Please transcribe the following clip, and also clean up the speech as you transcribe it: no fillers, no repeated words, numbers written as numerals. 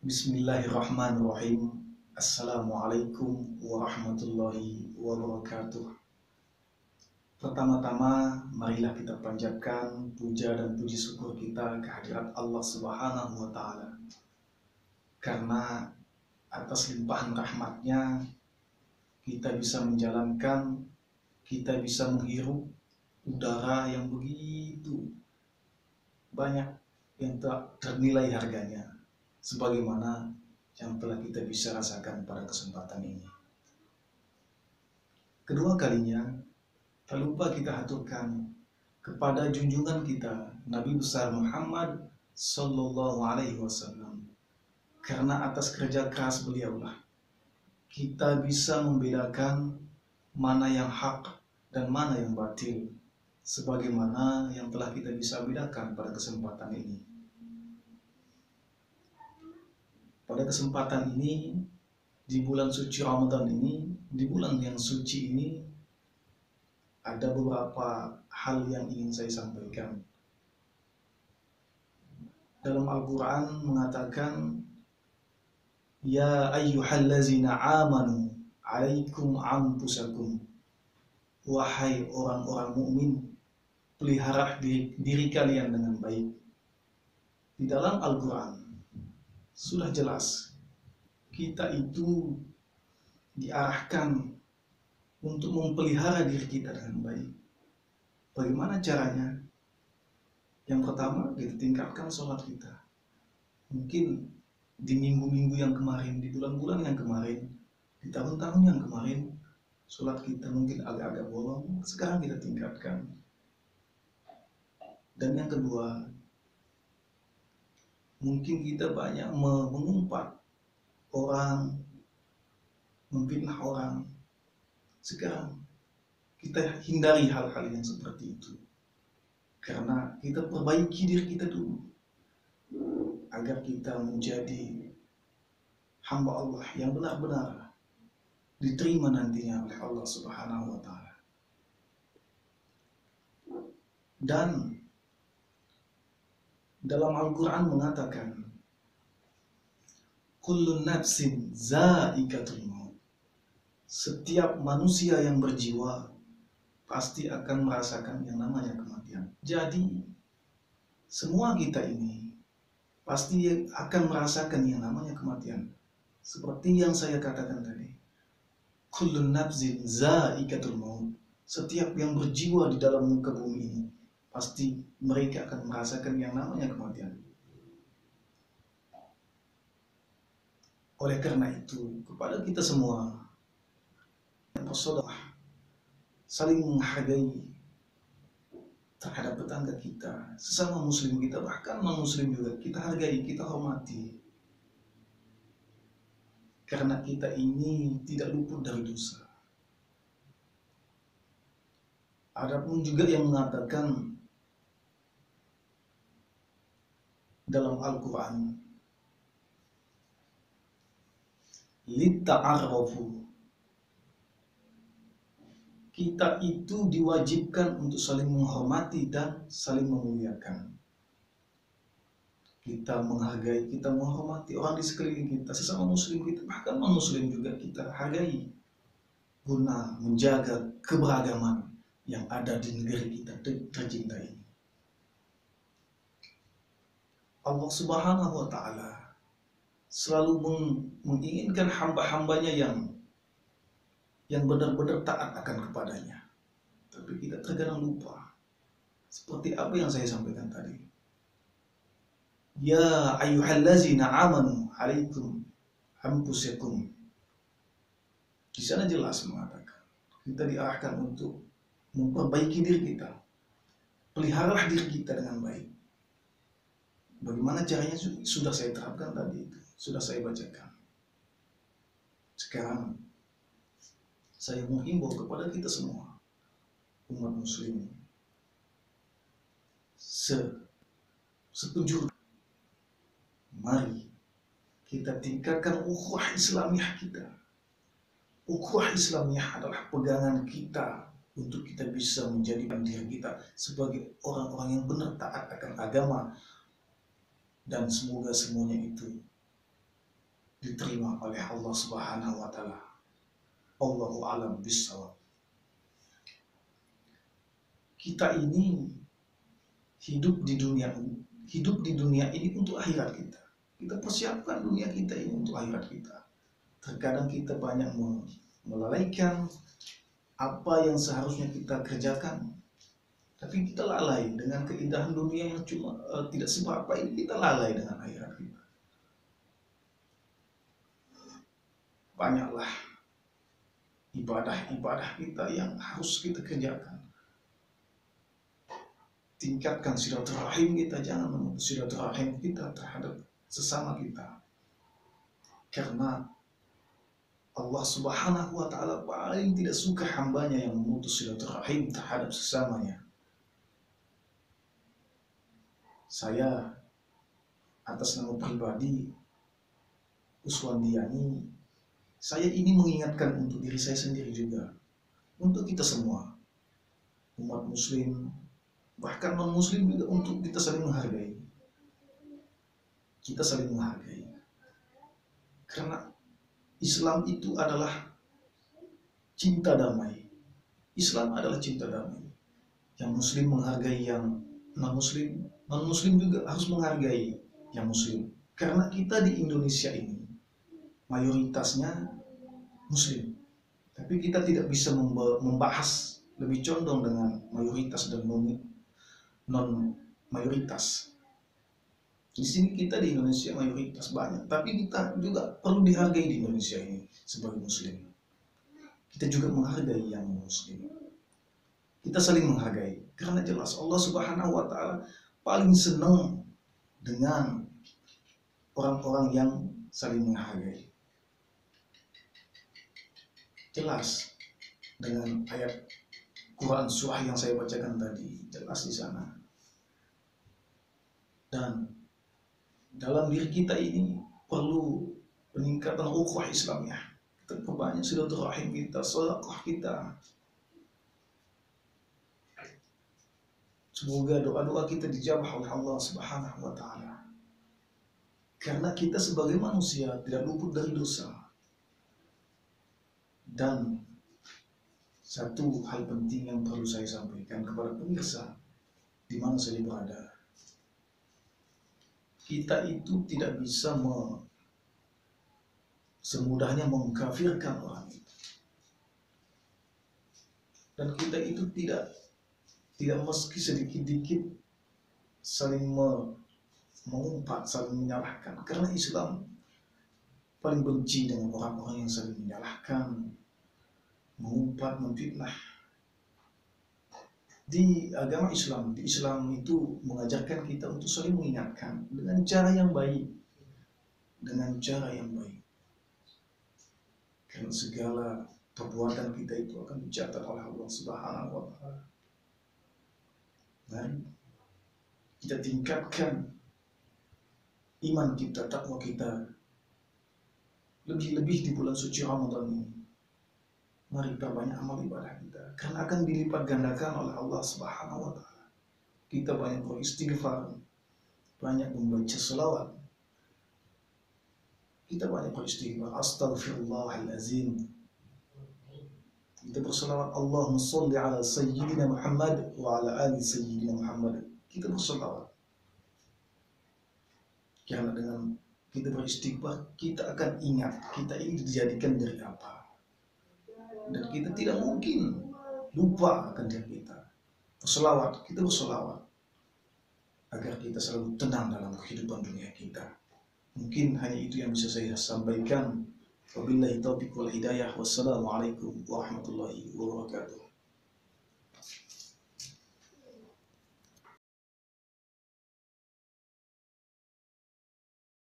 Bismillahirrahmanirrahim. Assalamualaikum warahmatullahi wabarakatuh. Pertama-tama, marilah kita panjatkan puja dan puji syukur kita kehadirat Allah Subhanahu wa Ta'ala. Karena atas limpahan rahmatnya, kita bisa menjalankan, kita bisa menghirup udara yang begitu banyak yang tak ternilai harganya, sebagaimana yang telah kita bisa rasakan pada kesempatan ini. Kedua kalinya, tak lupa kita haturkan kepada junjungan kita Nabi besar Muhammad Sallallahu Alaihi Wasallam, karena atas kerja keras beliaulah kita bisa membedakan mana yang hak dan mana yang batil, sebagaimana yang telah kita bisa bedakan pada kesempatan ini. Pada kesempatan ini, di bulan suci Ramadan ini, di bulan yang suci ini, ada beberapa hal yang ingin saya sampaikan. Dalam Al-Quran mengatakan, Ya ayyuhallazina amanu alaikum anfusakum. Wahai orang-orang mukmin, pelihara diri kalian dengan baik. Di dalam Al-Quran sudah jelas kita itu diarahkan untuk memelihara diri kita dengan baik. Bagaimana caranya? Yang pertama, kita tingkatkan sholat kita. Mungkin di minggu-minggu yang kemarin, di bulan-bulan yang kemarin, di tahun-tahun yang kemarin, sholat kita mungkin agak-agak bolong. Sekarang kita tingkatkan. Dan yang kedua, mungkin kita banyak mengumpat orang, memfitnah orang. Sekarang kita hindari hal-hal yang seperti itu, karena kita perbaiki diri kita dulu agar kita menjadi hamba Allah yang benar-benar diterima nantinya oleh Allah Subhanahu wa Ta'ala. Dan dalam Al-Quran mengatakan, Kullu nafsin za'iqatul maut. Setiap manusia yang berjiwa pasti akan merasakan yang namanya kematian. Jadi semua kita ini pasti akan merasakan yang namanya kematian. Seperti yang saya katakan tadi, Kullu nafsin za'iqatul maut. Setiap yang berjiwa di dalam muka bumi ini pasti mereka akan merasakan yang namanya kematian. Oleh karena itu, kepada kita semua yang bersaudara, saling menghargai terhadap tetangga kita, sesama muslim kita, bahkan non-muslim juga kita hargai, kita hormati. Karena kita ini tidak luput dari dosa. Adapun juga yang mengatakan dalam Al-Quran, Litta'arrafu. Kita itu diwajibkan untuk saling menghormati dan saling memuliakan. Kita menghargai, kita menghormati orang di sekeliling kita, sesama muslim kita, bahkan non-muslim juga kita hargai, guna menjaga keberagaman yang ada di negeri kita tercinta ini. Allah Subhanahu wa Ta'ala selalu menginginkan hamba-hambanya yang benar-benar taat akan kepadanya. Tapi kita terkadang lupa. Seperti apa yang saya sampaikan tadi. Ya ayyuhallazina amanu alaikum anfusakum. Di sana jelas mengatakan kita diarahkan untuk memperbaiki diri kita. Peliharalah diri kita dengan baik. Bagaimana caranya sudah saya terapkan tadi itu, sudah saya bacakan. Sekarang saya menghimbau kepada kita semua, umat muslim, sepenjuru, mari kita tingkatkan ukhuwah Islamiyah kita. Ukhuwah Islamiyah adalah pegangan kita untuk kita bisa menjadikan diri kita sebagai orang-orang yang benar taat akan agama. Dan semoga semuanya itu diterima oleh Allah Subhanahu wa taala. Allahu a'lam bishawab. Kita ini hidup di dunia ini untuk akhirat kita. Kita persiapkan dunia kita ini untuk akhirat kita. Terkadang kita banyak melalaikan apa yang seharusnya kita kerjakan, tapi kita lalai dengan keindahan dunia yang cuma tidak seberapa ini. Kita lalai dengan akhirat kita. Banyaklah ibadah-ibadah kita yang harus kita kerjakan. Tingkatkan silaturahim kita, jangan memutus silaturahim kita terhadap sesama kita. Karena Allah Subhanahu wa taala paling tidak suka hambanya yang memutus silaturahim terhadap sesamanya. Saya atas nama pribadi Uswandiani, saya ini mengingatkan untuk diri saya sendiri juga, untuk kita semua, umat muslim, bahkan non muslim juga, untuk kita saling menghargai. Kita saling menghargai. Karena Islam itu adalah cinta damai. Islam adalah cinta damai. Yang muslim menghargai yang non muslim, non muslim juga harus menghargai yang muslim. Karena kita di Indonesia ini mayoritasnya muslim. Tapi kita tidak bisa membahas lebih condong dengan mayoritas dan non mayoritas. Di sini kita di Indonesia mayoritas banyak, tapi kita juga perlu dihargai di Indonesia ini sebagai muslim. Kita juga menghargai yang muslim. Kita saling menghargai, karena jelas Allah Subhanahu wa taala paling senang dengan orang-orang yang saling menghargai. Jelas dengan ayat Quran surah yang saya bacakan tadi, jelas di sana. Dan dalam diri kita ini perlu peningkatan ukhuwah Islamiyah. Kita perbanyak silaturahim kita, sedekah kita. Semoga doa-doa kita dijawab oleh Allah Subhanahu wa taala. Karena kita sebagai manusia tidak luput dari dosa. Dan satu hal penting yang perlu saya sampaikan kepada pemirsa di mana saja berada. Kita itu tidak bisa semudahnya mengkafirkan orang itu. Dan kita itu tidak meski sedikit-sedikit saling mengumpat, saling menyalahkan. Karena Islam paling benci dengan orang-orang yang saling menyalahkan, mengumpat, memfitnah. Di agama Islam, di Islam itu mengajarkan kita untuk saling mengingatkan dengan cara yang baik, dengan cara yang baik. Karena segala perbuatan kita itu akan dicatat oleh Allah Subhanahu wa taala. Mari kita tingkatkan iman kita, takwa kita, lebih-lebih di bulan suci Ramadan ini. Mari perbanyak amal ibadah kita, karena akan dilipat gandakan oleh Allah Subhanahu wa taala. Kita banyak beristighfar, banyak membaca selawat. Kita banyak beristighfar, astaghfirullahalazim. Kita berselawat, Allahumma sholli ala sayyidina Muhammad wa ala ali sayyidina Muhammad. Kita berselawat. Karena dengan kita beristighfar, kita akan ingat kita ini dijadikan dari apa. Dan kita tidak mungkin lupa akan diri kita. Berselawat, kita berselawat agar kita selalu tenang dalam kehidupan dunia kita. Mungkin hanya itu yang bisa saya sampaikan. Wabillahi taufiq wal hidayah. Wassalamualaikum warahmatullahi wabarakatuh.